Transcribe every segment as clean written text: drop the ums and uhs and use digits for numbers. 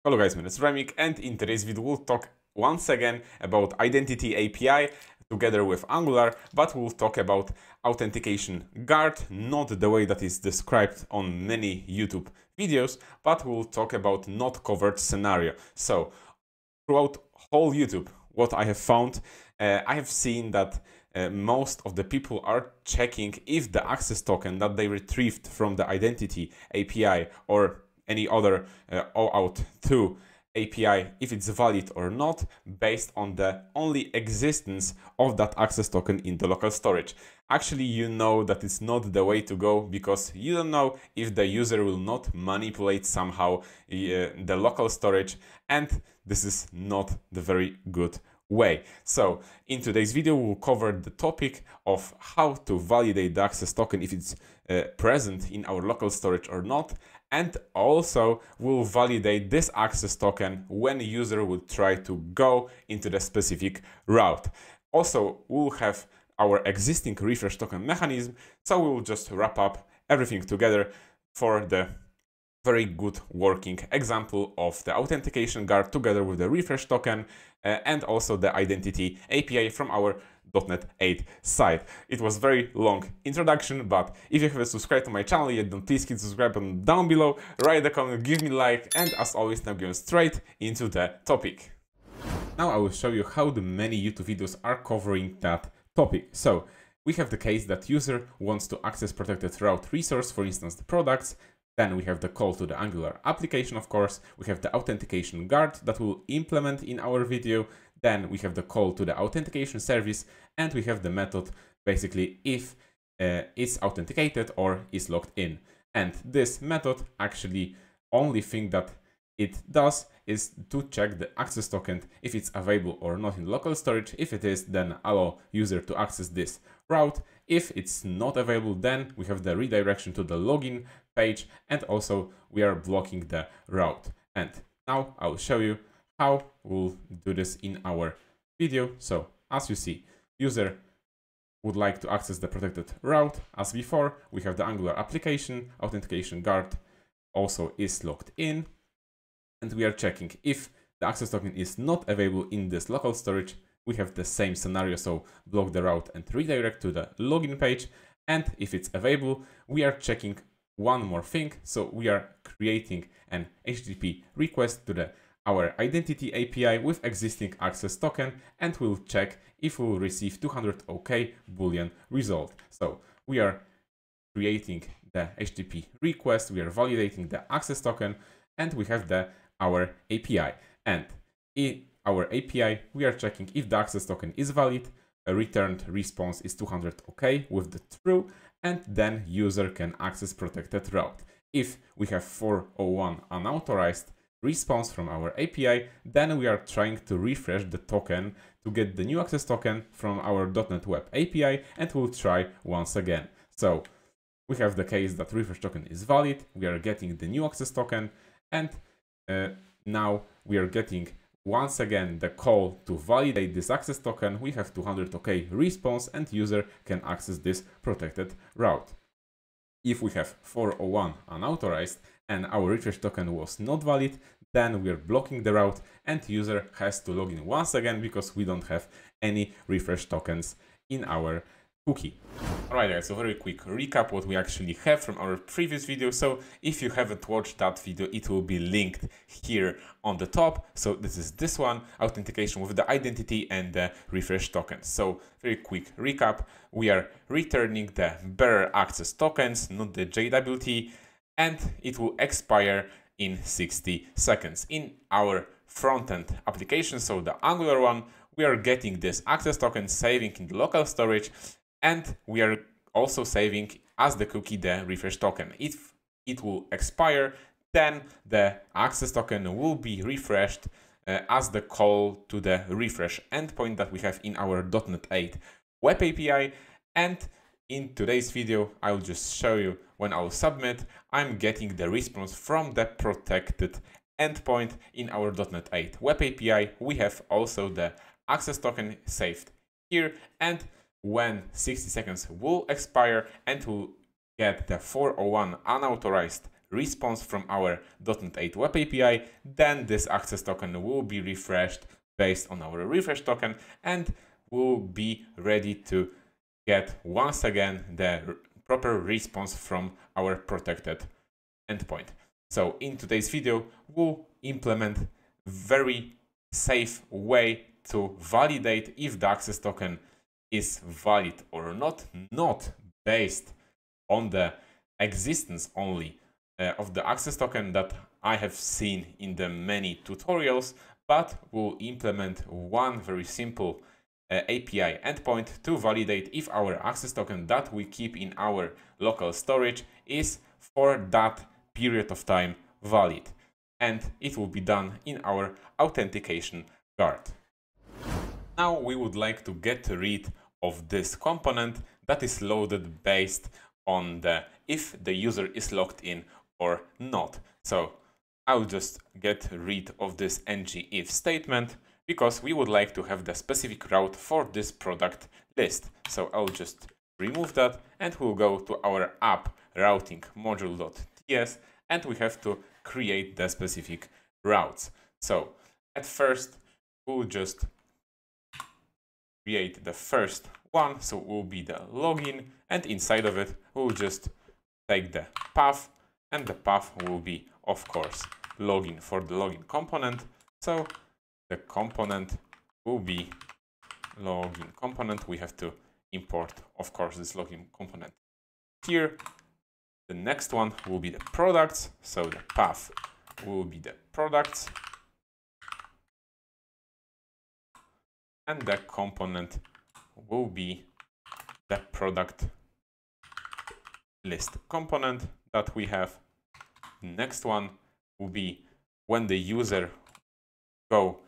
Hello guys, my name is Remik, and in today's video we'll talk once again about Identity API together with Angular, but we'll talk about Authentication Guard, not the way that is described on many YouTube videos, but we'll talk about not covered scenario. So throughout whole YouTube, what I have found, I have seen that most of the people are checking if the access token that they retrieved from the Identity API or any other OAuth 2 API, if it's valid or not, based on the only existence of that access token in the local storage. Actually, you know that it's not the way to go, because you don't know if the user will not manipulate somehow the local storage, and this is not the very good way. So in today's video we'll cover the topic of how to validate the access token if it's present in our local storage or not, and also we'll validate this access token when a user will try to go into the specific route. Also, we'll have our existing refresh token mechanism, so we'll just wrap up everything together for the very good working example of the authentication guard together with the refresh token and also the identity API from our .NET 8 side. It was very long introduction, but if you haven't subscribed to my channel yet, then please hit subscribe button down below, write a comment, give me a like, and as always, now going straight into the topic. Now I will show you how the many YouTube videos are covering that topic. So we have the case that user wants to access protected route resource, for instance the products. Then we have the call to the Angular application, of course. We have the authentication guard that we'll implement in our video. Then we have the call to the authentication service, and we have the method basically if it's authenticated or is logged in. And this method actually only thing that it does is to check the access token if it's available or not in local storage. If it is, then allow user to access this route. If it's not available, then we have the redirection to the login page, and also we are blocking the route. And now I'll show you how we'll do this in our video. So as you see, user would like to access the protected route. As before, we have the Angular application, authentication guard also is logged in, and we are checking if the access token is not available in this local storage. We have the same scenario, so block the route and redirect to the login page. And if it's available, we are checking one more thing. So we are creating an HTTP request to our identity API with existing access token, and we'll check if we will receive 200 OK Boolean result. So we are creating the HTTP request, we are validating the access token, and we have our API. And in our API, we are checking if the access token is valid. A returned response is 200 OK with the true, and then user can access protected route. If we have 401 unauthorized response from our API, then we are trying to refresh the token to get the new access token from our .NET Web API, and we'll try once again. So we have the case that refresh token is valid, we are getting the new access token, and now we are getting once again the call to validate this access token. We have 200 OK response, and user can access this protected route. If we have 401 unauthorized and our refresh token was not valid, then we are blocking the route, and user has to log in once again because we don't have any refresh tokens in our cookie. Alright guys, so very quick recap what we actually have from our previous video. So if you haven't watched that video, it will be linked here on the top. So this is this one, authentication with the identity and the refresh tokens. So very quick recap, we are returning the bearer access tokens, not the JWT, and it will expire in 60 seconds. In our front-end application, so the Angular one, we are getting this access token, saving in the local storage, and we are also saving as the cookie the refresh token. If it will expire, then the access token will be refreshed as the call to the refresh endpoint that we have in our .NET 8 Web API. And in today's video, I'll just show you when I'll submit, I'm getting the response from the protected endpoint in our .NET 8 Web API. We have also the access token saved here, and when 60 seconds will expire and we'll get the 401 unauthorized response from our .NET 8 Web API, then this access token will be refreshed based on our refresh token and will be ready to get once again the proper response from our protected endpoint. So in today's video, we'll implement very safe way to validate if the access token is valid or not based on the existence only of the access token that I have seen in the many tutorials, but we'll implement one very simple API endpoint to validate if our access token that we keep in our local storage is for that period of time valid. And it will be done in our authentication guard. Now we would like to get rid of this component that is loaded based on the if the user is logged in or not. So I'll just get rid of this ngIf statement because we would like to have the specific route for this product list. So I'll just remove that and we'll go to our app routing module.ts and we have to create the specific routes. So at first we'll just create the first one, so it will be the login, and inside of it we'll just take the path, and the path will be of course login for the login component. So the component will be login component. We have to import of course this login component here. The next one will be the products, so the path will be the products, and the component will be the product list component that we have. Next one will be when the user go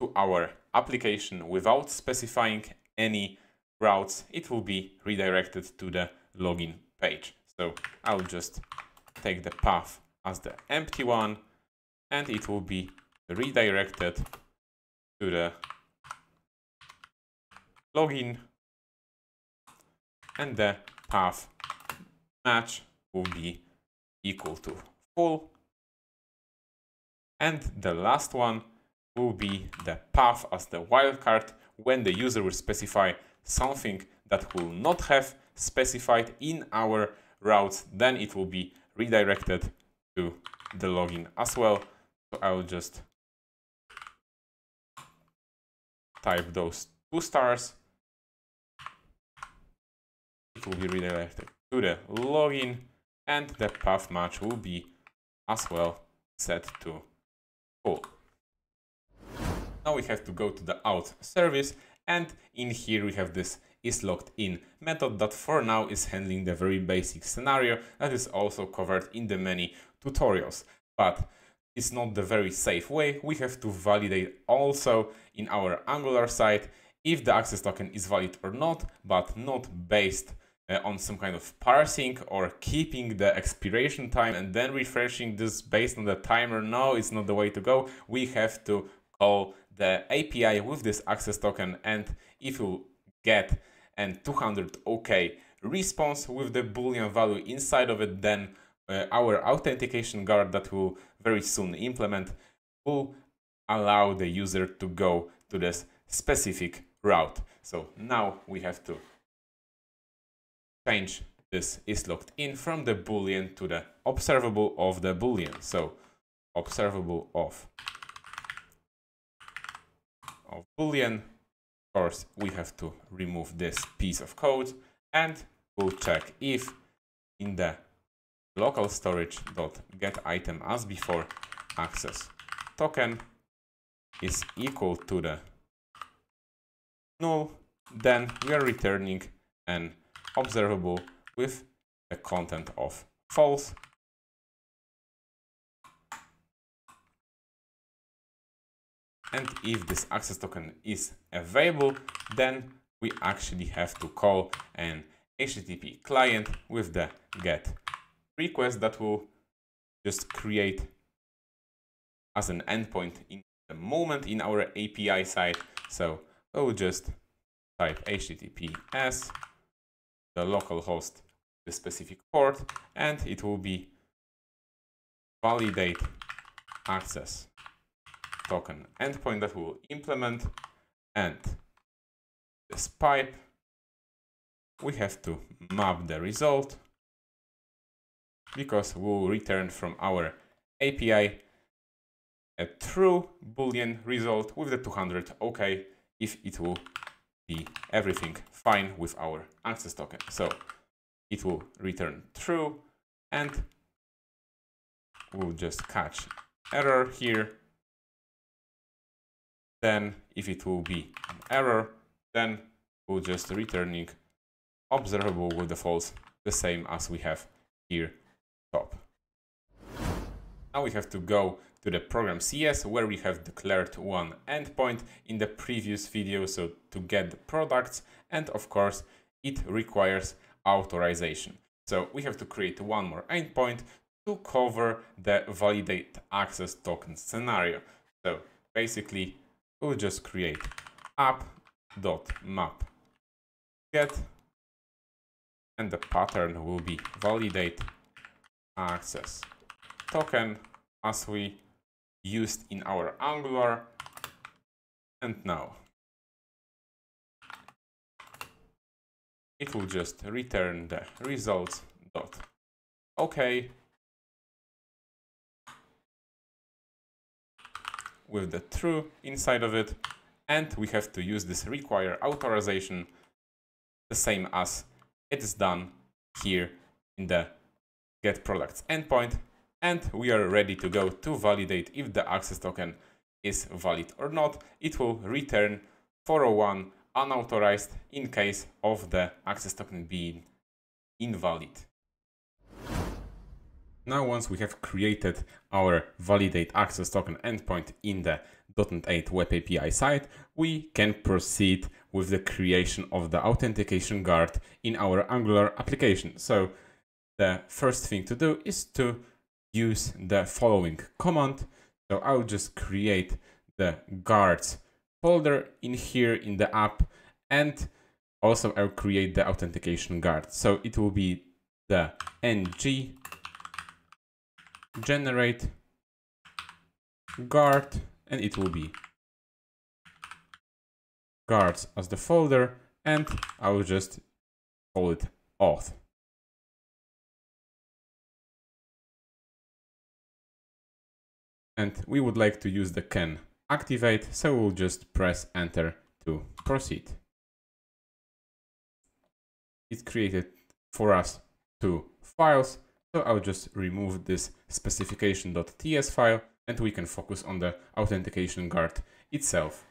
to our application without specifying any routes, it will be redirected to the login page. So I'll just take the path as the empty one and it will be redirected to the login, and the path match will be equal to full. And the last one will be the path as the wildcard when the user will specify something that will not have specified in our routes, then it will be redirected to the login as well. So I will just type those 2 stars. It will be redirected to the login, and the path match will be as well set to full. Now we have to go to the auth service, and in here we have this isLoggedIn method that for now is handling the very basic scenario that is also covered in the many tutorials. But it's not the very safe way. We have to validate also in our Angular side if the access token is valid or not, but not based on some kind of parsing or keeping the expiration time and then refreshing this based on the timer. No, it's not the way to go. We have to call the API with this access token, and if you get an 200 OK response with the Boolean value inside of it, then our authentication guard that will very soon implement will allow the user to go to this specific route. So now we have to change this isLoggedIn from the Boolean to the observable of the Boolean. So observable of Boolean. Of course, we have to remove this piece of code, and we'll check if in the local storage.getItem as before access token is equal to the null, then we are returning an observable with the content of false. And if this access token is available, then we actually have to call an HTTP client with the get request that will just create as an endpoint in the moment in our API side. So we'll just type HTTPS, the local host, the specific port, and it will be validate access token endpoint that we'll implement, and this pipe, we have to map the result because we'll return from our API a true Boolean result with the 200 OK if it will be everything fine with our access token. So it will return true, and we'll just catch error here. Then if it will be an error, then we'll just returning observable with the false, the same as we have here top. Now we have to go to the program CS, where we have declared one endpoint in the previous video, so to get the products, and of course it requires authorization. So we have to create one more endpoint to cover the validate access token scenario. So basically we'll just create app.map get, and the pattern will be validate access token as we used in our Angular. And now it will just return the results dot OK with the true inside of it, and we have to use this require authorization the same as it is done here in the get products endpoint, and we are ready to go to validate if the access token is valid or not. It will return 401 unauthorized in case of the access token being invalid. Now, once we have created our validate access token endpoint in the .NET 8 Web API side, we can proceed with the creation of the authentication guard in our Angular application. So the first thing to do is to use the following command. So I'll just create the guards folder in here in the app, and also I'll create the authentication guard. So it will be the ng generate guard, and it will be guards as the folder, and I will just call it auth. And we would like to use the can activate, so we'll just press enter to proceed. It created for us two files, so I'll just remove this specification.ts file, and we can focus on the authentication guard itself.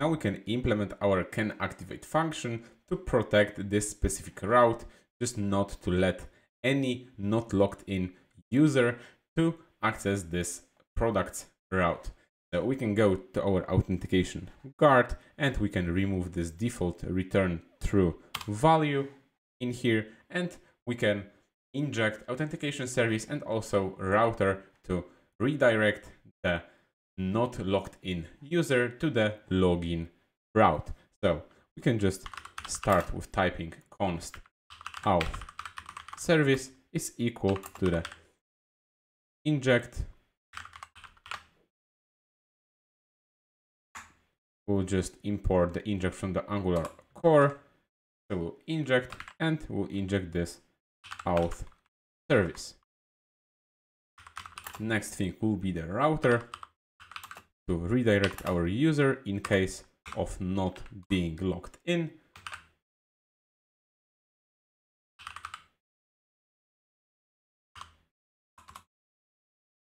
Now we can implement our can activate function to protect this specific route, just not to let any not logged in user to access this product's route. So we can go to our authentication guard, and we can remove this default return true value in here, and we can inject authentication service and also router to redirect the not logged in user to the login route. So we can just start with typing const auth service is equal to the inject. We'll just import the inject from the Angular core. So we'll inject, and we'll inject this auth service. Next thing will be the router to redirect our user in case of not being logged in.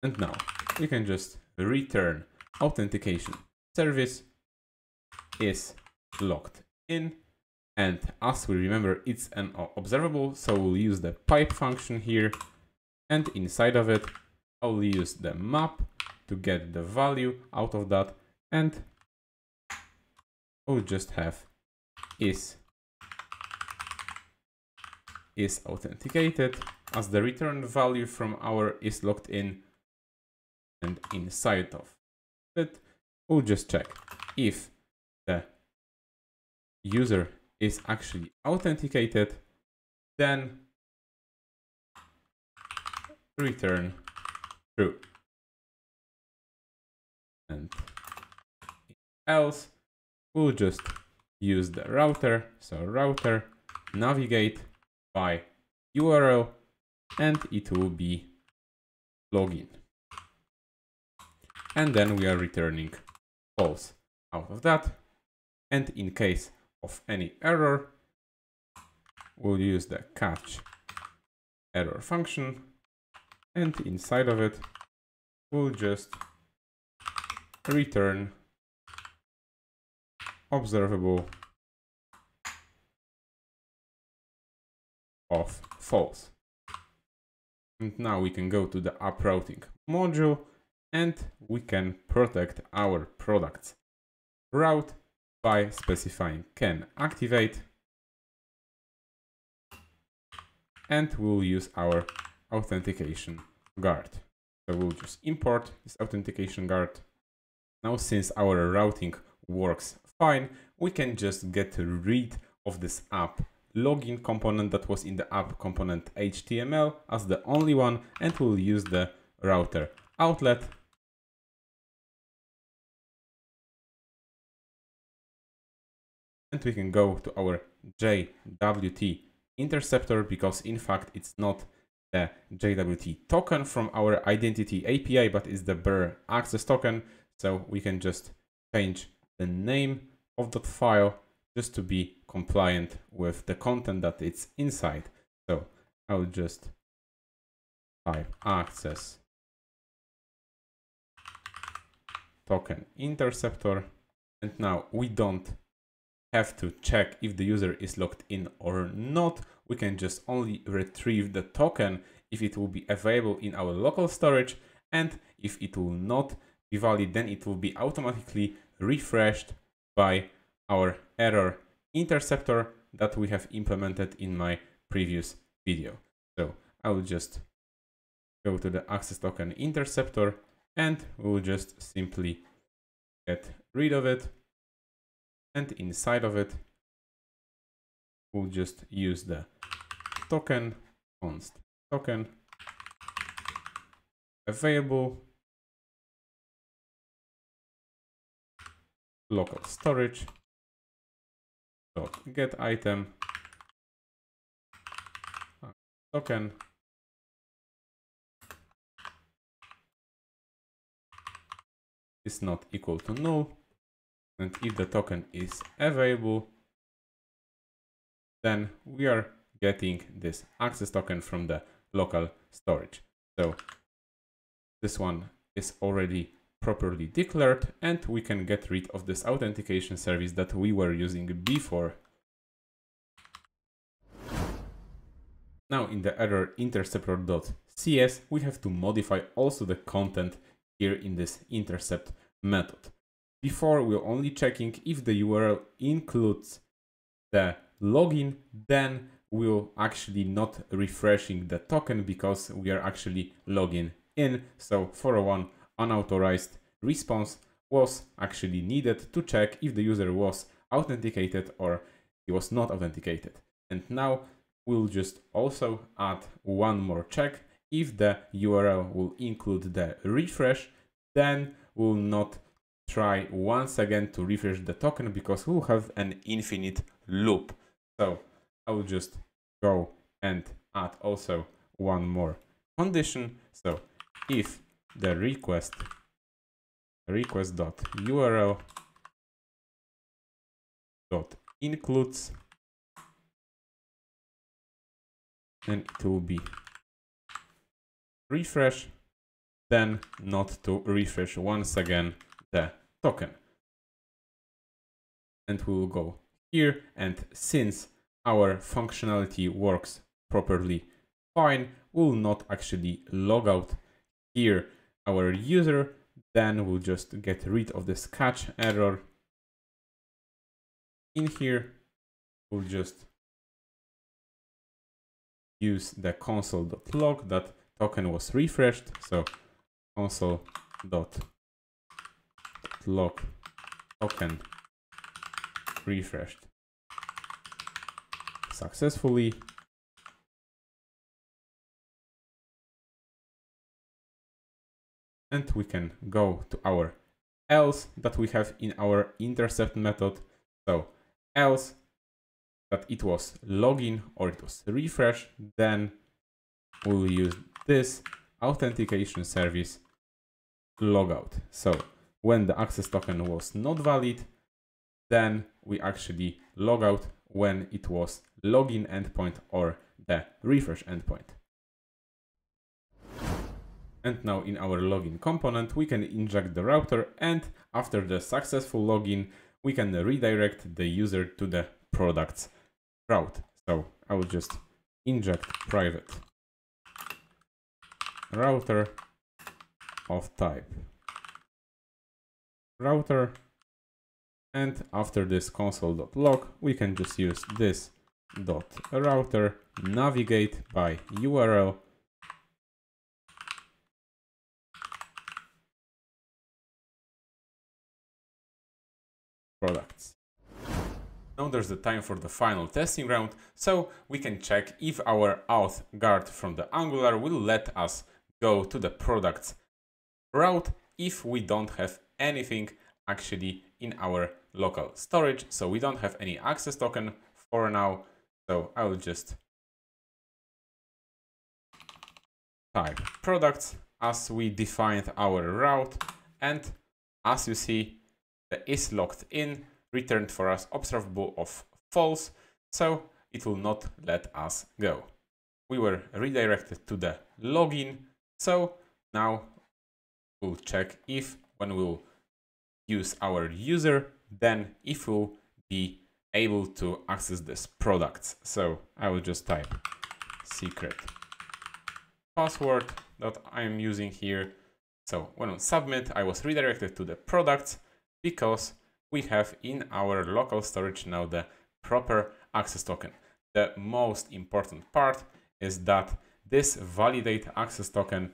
And now we can just return authentication service is logged in. And as we remember, it's an observable, so we'll use the pipe function here, and inside of it I'll use the map to get the value out of that, and we'll just have is authenticated as the return value from our is logged in, and inside of it we'll just check if the user is actually authenticated, then return true. And else, we'll just use the router. So router navigate by URL, and it will be login. And then we are returning false out of that. And in case of any error, we'll use the catch error function, and inside of it, we'll just return observable of false. And now we can go to the app routing module, and we can protect our product's route by specifying can activate, and we'll use our authentication guard. So we'll just import this authentication guard. Now, since our routing works fine, we can just get rid of this app login component that was in the app component HTML as the only one, and we'll use the router outlet. And we can go to our JWT interceptor, because in fact it's not the JWT token from our identity API, but it's the bare access token. So we can just change the name of that file just to be compliant with the content that it's inside. So I'll just type access token interceptor, and now we don't have to check if the user is logged in or not. We can just only retrieve the token if it will be available in our local storage, and if it will not be valid, then it will be automatically refreshed by our error interceptor that we have implemented in my previous video. So I will just go to the access token interceptor, and we'll just simply get rid of it. And inside of it, we'll just use the token const token available local storage dot get item token is not equal to null. And if the token is available, then we are getting this access token from the local storage. So this one is already properly declared, and we can get rid of this authentication service that we were using before. Now in the error interceptor.cs, we have to modify also the content here in this intercept method. Before, we're only checking if the URL includes the login, then we'll actually not refreshing the token because we are actually logging in. So 401 unauthorized response was actually needed to check if the user was authenticated or he was not authenticated. And now we'll just also add one more check. If the URL will include the refresh, then we'll not try once again to refresh the token because we'll have an infinite loop. So I will just go and add also one more condition. So if the request.url includes, then it will be refresh, then not to refresh once again the token. And we will go here, and since our functionality works properly fine, we'll not actually log out here our user, then we'll just get rid of this catch error. In here, we'll just use the console.log that token was refreshed. So console.log token refreshed successfully. and we can go to our else that we have in our intercept method. So else that it was login or it was refresh, then we'll use this authentication service logout. So when the access token was not valid, then we actually log out when it was login endpoint or the refresh endpoint. And now in our login component, we can inject the router, and after the successful login, we can redirect the user to the product's route. So I will just inject private router of type router, and after this console.log, we can just use this .router navigate by URL products. Now there's the time for the final testing round, so we can check if our Auth Guard from the Angular will let us go to the product's route if we don't have anything actually in our local storage. So we don't have any access token for now. So I will just type products as we defined our route, and as you see, the is locked in returned for us observable of false, so it will not let us go. We were redirected to the login, so now we'll check if when we'll use our user, then if we'll be able to access this products. So I will just type secret password that I'm using here. So when I submit, I was redirected to the products because we have in our local storage now the proper access token. The most important part is that this validate access token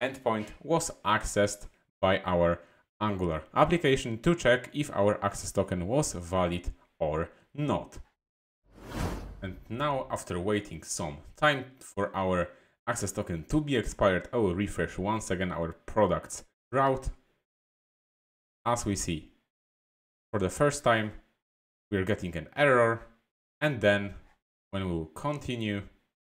endpoint was accessed by our Angular application to check if our access token was valid or not. And now, after waiting some time for our access token to be expired, I will refresh once again our products route. As we see, for the first time, we're getting an error, and then when we will continue,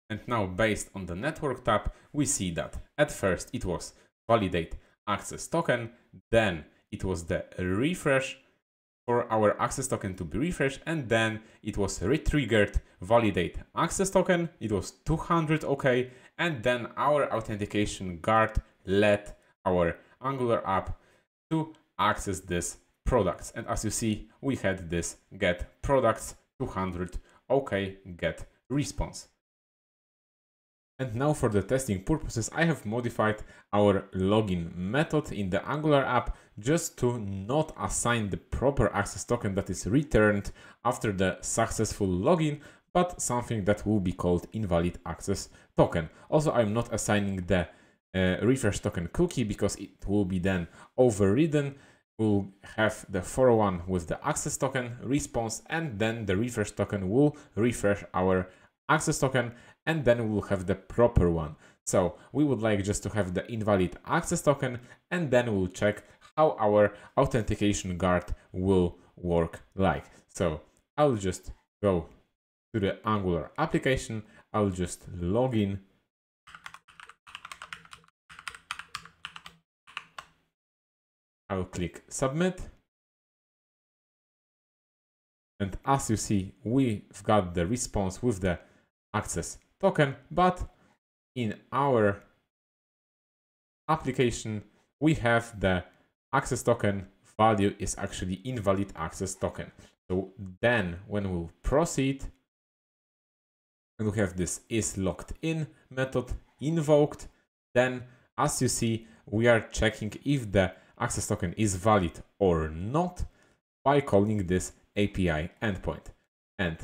and now based on the network tab, we see that at first it was validate access token, then it was the refresh for our access token to be refreshed, and then it was retriggered validate access token, it was 200 OK, and then our authentication guard let our Angular app to access this products. And as you see, we had this get products 200 OK get response. And now for the testing purposes, I have modified our login method in the Angular app just to not assign the proper access token that is returned after the successful login, but something that will be called invalid access token. Also, I'm not assigning the refresh token cookie because it will be then overridden. We'll have the 401 with the access token response, and then the refresh token will refresh our access token, and then we will have the proper one. So we would like just to have the invalid access token, and then we'll check how our authentication guard will work like. So I'll just go to the Angular application, I'll just log in. I'll click submit. And as you see, we've got the response with the access token, but in our application, we have the access token value is actually invalid access token. So then when we'll proceed, and we have this is locked in method invoked, then as you see, we are checking if the access token is valid or not by calling this API endpoint. And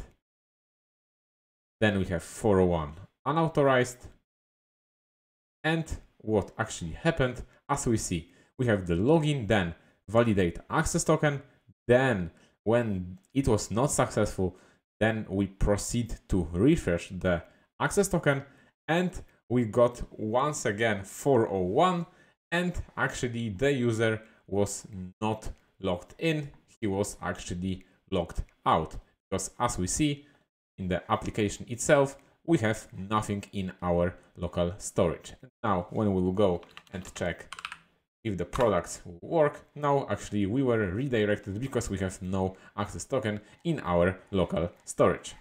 then we have 401 unauthorized. And what actually happened, as we see, we have the login, then validate access token. Then when it was not successful, then we proceed to refresh the access token, and we got once again 401, and actually the user was not logged in, he was actually logged out, because as we see in the application itself, we have nothing in our local storage. And now when we will go and check if the products will work, now actually we were redirected because we have no access token in our local storage.